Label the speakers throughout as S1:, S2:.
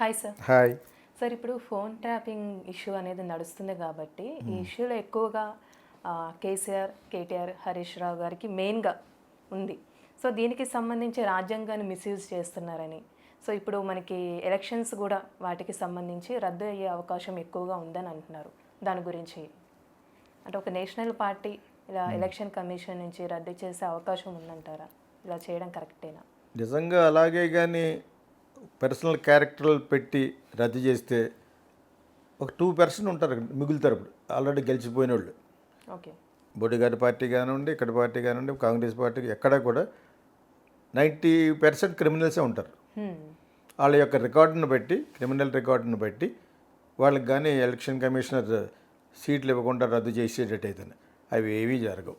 S1: Hi sir.
S2: Hi.
S1: Sir ఇప్పుడు phone tapping issue అనేది నడుస్తుంది కాబట్టి ఈ ఇష్యూలో ఎక్కువగా కేసీఆర్, కేటీఆర్, హరీష్ రావు గారికి మెయిన్గా ఉంది. సో దీనికి సంబంధించి రాజ్యాంగాన్ని మిస్యూజ్ చేస్తున్నారని, సో ఇప్పుడు మనకి ఎలక్షన్స్ కూడా వాటికి సంబంధించి రద్దు అయ్యే అవకాశం ఎక్కువగా ఉందని అంటున్నారు. దాని గురించి అంటే ఒక నేషనల్ పార్టీ ఇలా ఎలక్షన్ కమిషన్ నుంచి రద్దు చేసే అవకాశం ఉందంటారా? ఇలా చేయడం కరెక్టేనా?
S2: నిజంగా అలాగే కానీ పర్సనల్ క్యారెక్టర్లు పెట్టి రద్దు చేస్తే ఒక 2% ఉంటారు మిగులుతారు. ఇప్పుడు ఆల్రెడీ గెలిచిపోయిన వాళ్ళు
S1: ఓకే,
S2: బొడిగారి పార్టీ కానివ్వండి, ఇక్కడ పార్టీ కానివ్వండి, కాంగ్రెస్ పార్టీకి ఎక్కడ కూడా 90% క్రిమినల్సే ఉంటారు. వాళ్ళ యొక్క రికార్డును బట్టి, క్రిమినల్ రికార్డును బట్టి వాళ్ళకి కానీ ఎలక్షన్ కమిషనర్ సీట్లు ఇవ్వకుండా రద్దు చేసేటట్టయితే అవి ఏవీ జరగవు.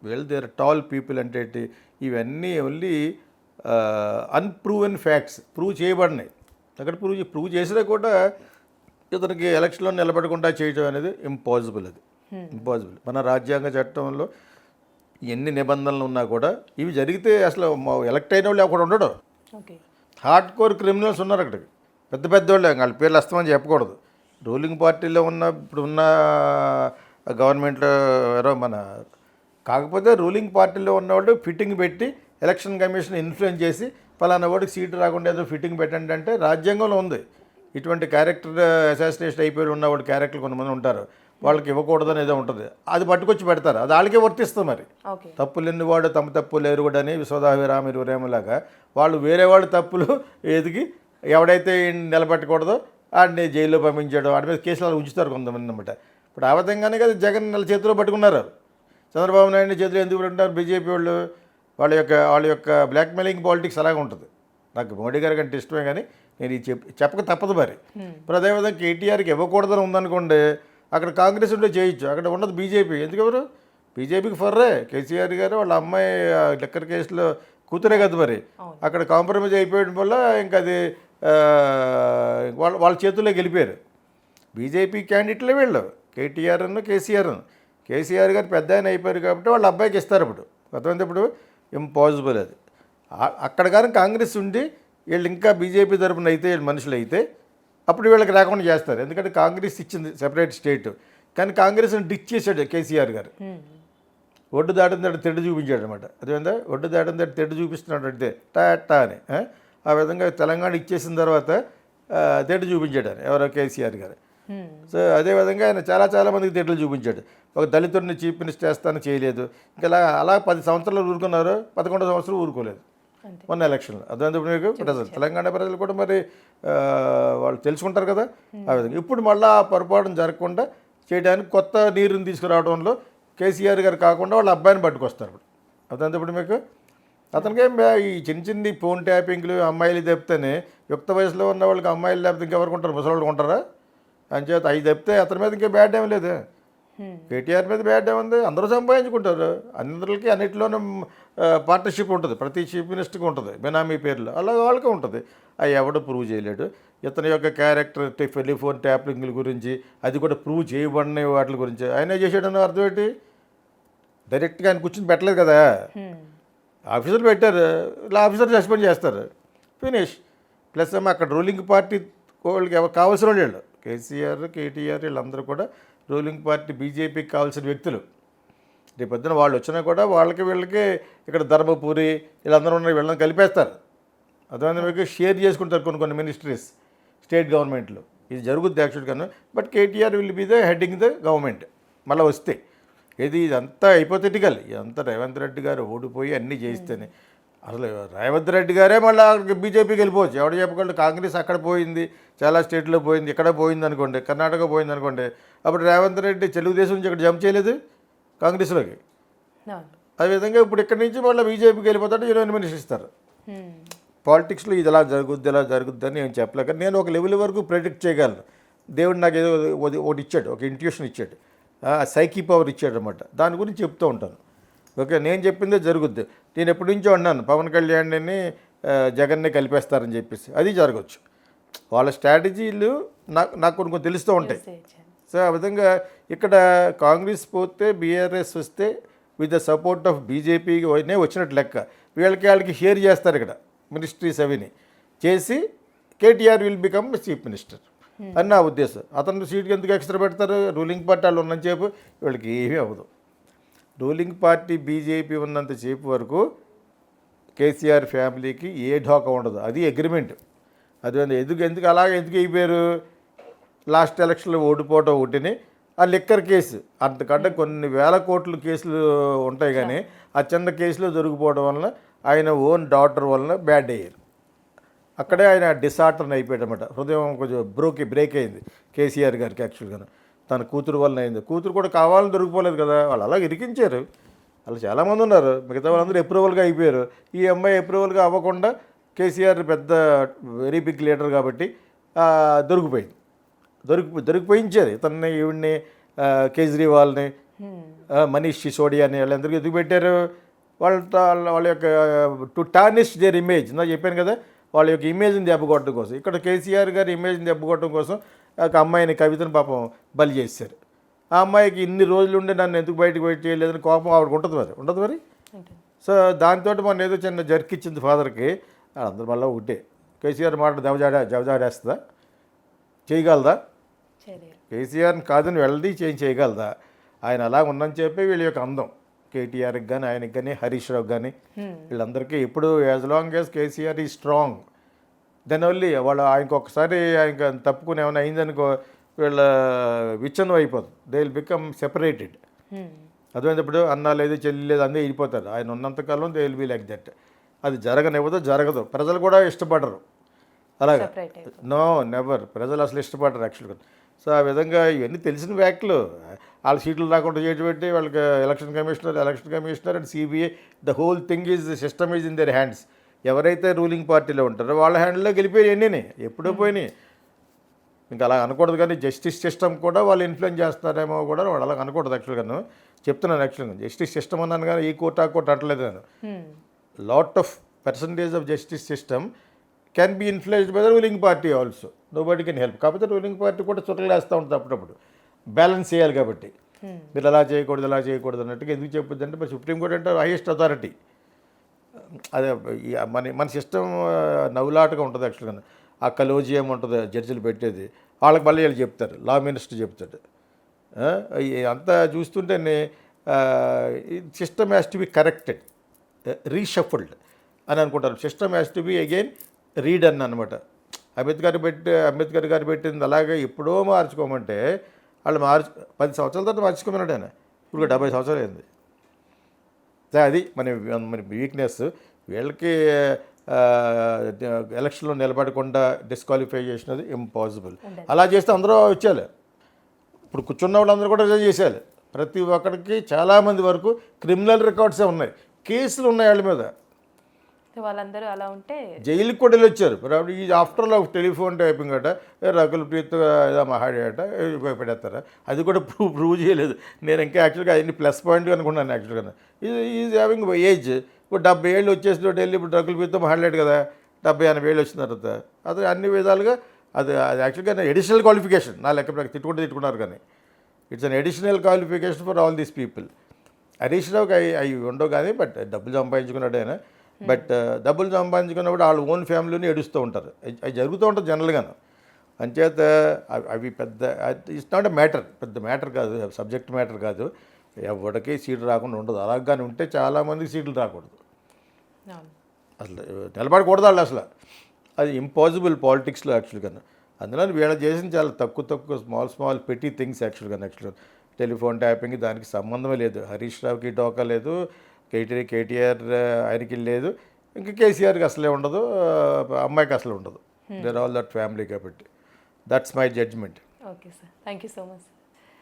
S2: వీళ్ళు దేర్ టాల్ పీపుల్ అంటే ఇవన్నీ ఓన్లీ అన్ప్రూవెన్ ఫ్యాక్ట్స్, ప్రూవ్ చేయబడినాయి. అక్కడ ప్రూవ్ చేసినా కూడా ఇతనికి ఎలక్షన్లో నిలబడకుండా చేయడం అనేది ఇంపాసిబుల్. అది ఇంపాసిబుల్. మన రాజ్యాంగ చట్టంలో ఎన్ని నిబంధనలు ఉన్నా కూడా ఇవి జరిగితే అసలు ఎలక్ట్ అయిన వాళ్ళు అక్కడ ఉండడు. హార్డ్ కోర్ క్రిమినల్స్ ఉన్నారు అక్కడికి, పెద్ద పెద్ద వాళ్ళే, వాళ్ళ పేర్లు వస్తామని చెప్పకూడదు. రూలింగ్ పార్టీలో ఉన్న ఇప్పుడున్న గవర్నమెంట్లో ఎవరో మన కాకపోతే రూలింగ్ పార్టీలో ఉన్నవాళ్ళు ఫిట్టింగ్ పెట్టి ఎలక్షన్ కమిషన్ ఇన్ఫ్లుయెన్స్ చేసి ఫలానా వాడికి సీటు రాకుండా ఏదో ఫిట్టింగ్ పెట్టండి అంటే రాజ్యాంగంలో ఉంది. ఇటువంటి క్యారెక్టర్ అసాసినేషన్ అయిపోయి ఉన్నవాడు క్యారెక్టర్లు కొంతమంది ఉంటారు, వాళ్ళకి ఇవ్వకూడదని ఏదో ఉంటుంది, అది పట్టుకొచ్చి పెడతారు. అది వాళ్ళకే వర్తిస్తుంది. మరి తప్పులు ఎన్నివాడు తమ తప్పులు ఎరుగుడని విశ్వదాభిరామిరేమలాగా వాళ్ళు వేరే వాళ్ళ తప్పులు ఎదిగి ఎవడైతే నిలబెట్టకూడదో వాడిని జైల్లో పంపించడం, వాడి మీద కేసులు ఉంచుతారు కొంతమంది అన్నమాట. ఇప్పుడు ఆ విధంగానే కదా జగన్ నెల చేతిలో పట్టుకున్నారు. చంద్రబాబు నాయుడు చేతిలో ఎందుకు పెట్టుకుంటారు బీజేపీ వాళ్ళు? వాళ్ళ యొక్క బ్లాక్మెయిలింగ్ పాలిటిక్స్ అలాగే ఉంటుంది. నాకు మోడీ గారి కంటే ఇష్టమే, కానీ నేను ఇది చెప్పక తప్పదు. మరి ఇప్పుడు అదేవిధంగా కేటీఆర్కి ఇవ్వకూడదని ఉందనుకోండి, అక్కడ కాంగ్రెస్ ఉంటే చేయొచ్చు, అక్కడ ఉన్నది బీజేపీ. ఎందుకెవరు? బీజేపీకి ఫర్రే కేసీఆర్ గారు వాళ్ళ అమ్మాయి లెక్కర్ కేసులో కూతురే కదా. మరి అక్కడ కాంప్రమైజ్ అయిపోయడం వల్ల ఇంకా అది వాళ్ళ చేతుల్లో గెలిపారు. బీజేపీ క్యాండిడేట్లే వీళ్ళు, కేటీఆర్ను కేసీఆర్ గారు పెద్ద ఆయన అయిపోయారు కాబట్టి వాళ్ళ అబ్బాయికి ఇస్తారు. ఇప్పుడు కొంతమంది ఇప్పుడు ఇంపాసిబుల్. అది అక్కడ కానీ కాంగ్రెస్ ఉండి వీళ్ళు ఇంకా బీజేపీ తరపున అయితే వీళ్ళు మనుషులు అయితే అప్పుడు వీళ్ళకి రాకుండా చేస్తారు. ఎందుకంటే కాంగ్రెస్ ఇచ్చింది సెపరేట్ స్టేట్, కానీ కాంగ్రెస్ని డిచ్ చేశాడు కేసీఆర్ గారు. ఒడ్డు దాటిన దాటి తెడ్డు చూపించాడు అనమాట. అదేవిధంగా ఒడ్డు దాటిన దాటి తెడ్డు చూపిస్తున్నాడు అంటే టా అని. ఆ విధంగా తెలంగాణ ఇచ్చేసిన తర్వాత తెడ్డు చూపించాడు అని ఎవరో కేసీఆర్ గారు. సో అదేవిధంగా ఆయన చాలా మందికి తెడ్లు చూపించాడు. ఒక దళితుడిని చీఫ్ మినిస్టర్ చేస్తాను చేయలేదు. ఇంకా అలా 10 సంవత్సరాలు ఊరుకున్నారు, 11వ సంవత్సరం ఊరుకోలేదు మొన్న ఎలక్షన్లో. అదే మీకు ప్రజలు, తెలంగాణ ప్రజలు కూడా మరి వాళ్ళు తెలుసుకుంటారు కదా. ఆ విధంగా ఇప్పుడు మళ్ళీ ఆ పొరపాటును జరగకుండా చేయడానికి కొత్త నీరుని తీసుకురావడంలో కేసీఆర్ గారు కాకుండా వాళ్ళ అబ్బాయిని పట్టుకొస్తారు. అదంతా ఇప్పుడు మీకు అతనికేం ఈ చిన్న ఫోన్ ట్యాపింగ్లు అమ్మాయిలు చెప్తేనే యుక్త వయసులో ఉన్న వాళ్ళకి అమ్మాయిలు లేకపోతే ఇంకెవరికి ఉంటారు? ముసలి ఉంటారా? అని చేత అవి చెప్తే అతని మీద ఇంకే బ్యాడ్ ఏం లేదు. కేటీఆర్ మీద బ్యాడ్ ఏముంది? అందరూ సంపాదించుకుంటారు, అందరికీ అన్నింటిలోనూ పార్ట్నర్షిప్ ఉంటుంది, ప్రతి చీఫ్ మినిస్టర్కి ఉంటుంది బెనామీ పేర్లు, అలాగే వాళ్ళకే ఉంటుంది. అవి ఎవడు ప్రూవ్ చేయలేడు. ఇతని యొక్క క్యారెక్టర్ టెలిఫోన్ ట్యాపింగ్ల గురించి అది కూడా ప్రూవ్ చేయబడిన వాటి గురించి ఆయనే చేసాడని అర్థం ఏంటి? డైరెక్ట్గా ఆయన కూర్చొని పెట్టలేదు కదా, ఆఫీసర్లు పెట్టారు, ఇలా ఆఫీసర్ సస్పెండ్ చేస్తారు, ఫినిష్. ప్లస్ ఏమో అక్కడ రూలింగ్ పార్టీ వాళ్ళకి ఎవరు కావాల్సిన వాళ్ళు కేసీఆర్, కేటీఆర్ వీళ్ళందరూ కూడా రూలింగ్ పార్టీ బీజేపీకి కావాల్సిన వ్యక్తులు. రేపు పొద్దున వాళ్ళు వచ్చినా కూడా వీళ్ళకి ఇక్కడ ధర్మపురి వీళ్ళందరూ ఉన్న వీళ్ళని కలిపేస్తారు. అదే మీకు షేర్ చేసుకుంటారు కొన్ని మినిస్ట్రీస్ స్టేట్ గవర్నమెంట్లో. ఇది జరుగుద్ది యాక్చువల్గాను. But KTR will be the heading the government మళ్ళీ వస్తే. ఇదంతా హైపోథెటికల్. ఇదంతా రేవంత్ రెడ్డి గారు ఓడిపోయి అన్నీ చేస్తేనే. అసలు రేవంత్ రెడ్డి గారే మళ్ళీ బీజేపీకి వెళ్ళిపోవచ్చు. ఎవడు చెప్పగలడు? కాంగ్రెస్ అక్కడ పోయింది, చాలా స్టేట్లో పోయింది, ఇక్కడ పోయింది అనుకోండి, కర్ణాటక పోయింది అనుకోండి, అప్పుడు రేవంత్ రెడ్డి తెలుగుదేశం నుంచి ఇక్కడ జంప్ చేయలేదు కాంగ్రెస్లోకి. అదేవిధంగా ఇప్పుడు ఇక్కడి నుంచి మళ్ళీ బీజేపీకి వెళ్ళిపోతాడు, యూనియన్ మినిస్టర్ ఇస్తారు. పాలిటిక్స్లో ఇది ఇలా జరుగుద్ది అని నేను చెప్పలేక నేను ఒక లెవెల్ వరకు ప్రెడిక్ట్ చేయగలను. దేవుడు నాకు ఏదో ఒకటి ఇచ్చాడు, ఒక ఇంట్యూషన్ ఇచ్చాడు, సైకీ పవర్ ఇచ్చాడు అనమాట. దాని గురించి చెప్తూ ఉంటాను. ఓకే, నేను చెప్పిందే జరుగుద్ది. నేను ఎప్పటి నుంచో అన్నాను పవన్ కళ్యాణ్ని జగన్ని కలిపేస్తారని చెప్పేసి. అది జరగవచ్చు. వాళ్ళ స్ట్రాటజీలు నాకు కొన్ని తెలుస్తూ ఉంటాయి. సో ఆ విధంగా ఇక్కడ కాంగ్రెస్ పోతే బీఆర్ఎస్ వస్తే విత్ ద సపోర్ట్ ఆఫ్ బీజేపీనే వచ్చినట్టు లెక్క. వాళ్ళకి షేర్ చేస్తారు ఇక్కడ మినిస్ట్రీస్ అవిని చేసి KTR will become chief minister అని నా ఉద్దేశం. అతను సీట్కి ఎందుకు ఎక్స్ట్రా పెడతారు? రూలింగ్ పార్టీ వాళ్ళు ఉన్నంతసేపు వీళ్ళకి ఏమీ అవ్వదు. రూలింగ్ పార్టీ బీజేపీ ఉన్నంతసేపు వరకు కేసీఆర్ ఫ్యామిలీకి ఏ ఢోకా ఉండదు. అది అగ్రిమెంట్. అది ఎందుకు అలాగే ఎందుకు అయిపోయారు? లాస్ట్ ఎలక్షన్లో ఓడిపోవటం ఒకటిని, ఆ లిక్కర్ కేసు అంతకంటే కొన్ని వేల కోట్ల కేసులు ఉంటాయి, కానీ ఆ చిన్న కేసులో దొరికిపోవడం వలన ఆయన ఓన్ డాటర్ వలన బ్యాడ్ అయ్యారు. అక్కడే ఆయన డిసార్టర్ అయిపోయాడు అనమాట. హృదయం కొంచెం బ్రేక్ అయింది కేసీఆర్ గారికి. యాక్చువల్గా తన కూతురు వలన అయింది. కూతురు కూడా కావాలని దొరికిపోలేదు కదా, వాళ్ళు అలా ఇరికించారు. వాళ్ళు చాలామంది ఉన్నారు, మిగతా వాళ్ళందరూ అప్రూవల్గా అయిపోయారు. ఈ అమ్మాయి అప్రూవల్గా అవ్వకుండా కేసీఆర్ పెద్ద వెరీ బిగ్ లీడర్ కాబట్టి దొరికిపోయింది. దొరికిపోయించారు ఇతన్ని, ఈవిడ్ని, కేజ్రీవాల్ని, మనీష్ సిసోడియాని, వాళ్ళందరికీ ఎందుకు పెట్టారు? వాళ్ళ యొక్క టు టార్నిష్ దేర్ ఇమేజ్. నాకు చెప్పాను కదా, వాళ్ళ యొక్క ఇమేజ్ని దెబ్బకొట్టడం కోసం. ఇక్కడ కేసీఆర్ గారి ఇమేజ్ని దెబ్బకొట్టడం కోసం ఒక అమ్మాయిని, కవితను పాపం బలి చేశారు. ఆ అమ్మాయికి ఇన్ని రోజులు ఉండి నన్ను ఎందుకు బయటకు బయట చేయలేదని కోపం ఆవిడకి ఉంటుంది మరి. సో దాంతో మనం ఏదో చిన్న జర్కిచ్చింది ఫాదర్కి. అందరు మళ్ళీ ఒకటే. కేసీఆర్ మాట జవజాడేస్తుందా? చేయగలదా? కేసీఆర్ని కాదని వెళ్ళది చేయగలదా? ఆయన అలా ఉందని చెప్పి వీళ్ళ యొక్క అందం కేటీఆర్కి కానీ, ఆయనకి కానీ, హరీష్ రావు కానీ, వీళ్ళందరికీ ఇప్పుడు యాజ్ లాంగ్ యాజ్ కేసీఆర్ ఈ స్ట్రాంగ్, దెన్ ఓన్లీ వాళ్ళు ఆయనకు ఒకసారి ఆయన తప్పుకుని ఏమైనా అయిందనుకో వీళ్ళ విచ్ఛిన్నం అయిపోతుంది. They will become separated. అదేంటప్పుడు అన్నా లేదు, చెల్లి లేదు, అందరూ వెళ్ళిపోతారు. ఆయన ఉన్నంతకాలం they will be like that. అది జరగదు. ప్రజలు కూడా ఇష్టపడరు అలాగా. No, never. ప్రజలు అసలు ఇష్టపడరు యాక్చువల్గా. సో ఆ విధంగా ఇవన్నీ తెలిసిన వ్యాఖ్యలు. వాళ్ళ సీట్లు రాకుండా చేయబెట్టి వాళ్ళకి election commissioner and CBI, the whole thing is system is in their hands. ఎవరైతే రూలింగ్ పార్టీలో ఉంటారో వాళ్ళ హ్యాండ్లో గెలిపోయి ఎన్ని ఎప్పుడో పోయినాయి. ఇంకా అలా అనకూడదు. కానీ జస్టిస్ సిస్టమ్ కూడా వాళ్ళు ఇన్ఫ్లుయెన్స్ చేస్తారేమో కూడా వాళ్ళు అలా అనకూడదు. యాక్చువల్గా చెప్తున్నాను, యాక్చువల్గా జస్టిస్ సిస్టమ్ అన్నాను కానీ ఈ కోర్టు ఆ కోర్టు అంటలేదు నేను. Lot of percentage of justice system can be influenced by the ruling party also. Nobody can help. కాకపోతే రూలింగ్ పార్టీ కూడా చుట్టలు వేస్తూ ఉంటుంది అప్పుడప్పుడు. బ్యాలెన్స్ చేయాలి కాబట్టి మీరు అలా చేయకూడదు అన్నట్టుగా ఎందుకు చెప్పొద్దు అంటే, మరి సుప్రీంకోర్టు అంటే హైయెస్ట్ అథారిటీ. అదే మన సిస్టమ్ నవ్వులాటగా ఉంటుంది యాక్చువల్గా. ఆ కలోజియం ఉంటుంది జడ్జిలు పెట్టేది, వాళ్ళకి మళ్ళీ వీళ్ళు చెప్తారు, లా మినిస్టర్ చెప్తాడు. అంతా చూస్తుంటేనే system has to be corrected, reshuffled అని అనుకుంటారు. System has to be again read అని అనమాట. అంబేద్కర్ గారు పెట్టింది అలాగే ఎప్పుడో మార్చుకోమంటే వాళ్ళు 10 సంవత్సరాల తర్వాత మార్చుకోమన్నాడు ఆయన. ఇప్పుడు 70 సంవత్సరాలు అయింది. అది మన వీక్నెస్. వీళ్ళకి ఎలక్షన్లో నిలబడకుండా డిస్క్వాలిఫై చేసినది ఇంపాసిబుల్. అలా చేస్తే అందరూ వచ్చేయాలి. ఇప్పుడు కూర్చున్న వాళ్ళందరూ కూడా చేసేయాలి. ప్రతి ఒక్కరికి చాలామంది వరకు క్రిమినల్ రికార్డ్సే ఉన్నాయి, కేసులు ఉన్నాయి వాళ్ళ మీద.
S1: వాళ్ళందరూ అలా ఉంటే
S2: జైలుకి కూడా వెళ్ళి వచ్చారు. ఈ ఆఫ్టర్ ఆల్ టెలిఫోన్ టైపింగ్ అట, రకుల్ ప్రీత్ ఏదో మాట్లాడేట పెడతారా? అది కూడా ప్రూవ్ చేయలేదు. నేను ఇంకా యాక్చువల్గా అన్ని ప్లస్ పాయింట్ అనుకున్నాను. యాక్చువల్గా ఈజ్ హ్యావింగ్ ఏజ్. ఇప్పుడు 70 ఏళ్ళు వచ్చేసి వెళ్ళి ఇప్పుడు రకుల్ ప్రీత్తో మాట్లాడాడు కదా, 70-80 ఏళ్ళు వచ్చిన తర్వాత. అది అన్ని విధాలుగా అది యాక్చువల్గా ఎడిషనల్ క్వాలిఫికేషన్. నా లెక్క తిట్టుకున్నారు కానీ it's an additional qualification for all these people. Harish రావుకి అవి ఉండవు కానీ, బట్ డబ్బులు సంపాదించుకున్నాడు ఆయన. బట్ డబ్బులు సంపాదించుకున్నప్పుడు వాళ్ళ ఓన్ ఫ్యామిలీని ఏడుస్తూ ఉంటారు. అవి జరుగుతూ ఉంటుంది జనరల్గాను. అంచేత అవి పెద్ద ఇట్స్ నాట్ ఎ మ్యాటర్, పెద్ద మ్యాటర్ కాదు, సబ్జెక్ట్ మ్యాటర్ కాదు. ఎవరికి సీట్లు రాకుండా ఉండదు. అలాగానే ఉంటే చాలామందికి సీట్లు రాకూడదు, అసలు నిలబడకూడదు వాళ్ళు అసలు. అది ఇంపాసిబుల్ పాలిటిక్స్లో యాక్చువల్గా. అందులో వీళ్ళ చేసిన చాలా తక్కువ స్మాల్ పెట్టి థింగ్స్ యాక్చువల్గా. టెలిఫోన్ ట్యాపింగ్ దానికి సంబంధమే లేదు. హరీష్ రావుకి డోకా లేదు, కేటీఆర్ ఆయనకి లేదు, ఇంకా కేసీఆర్కి అసలే ఉండదు, అమ్మాయికి అసలు ఉండదు. దేర్ ఆల్ దట్ ఫ్యామిలీ కాబట్టి. That's my judgement.
S1: Okay sir, thank you so much.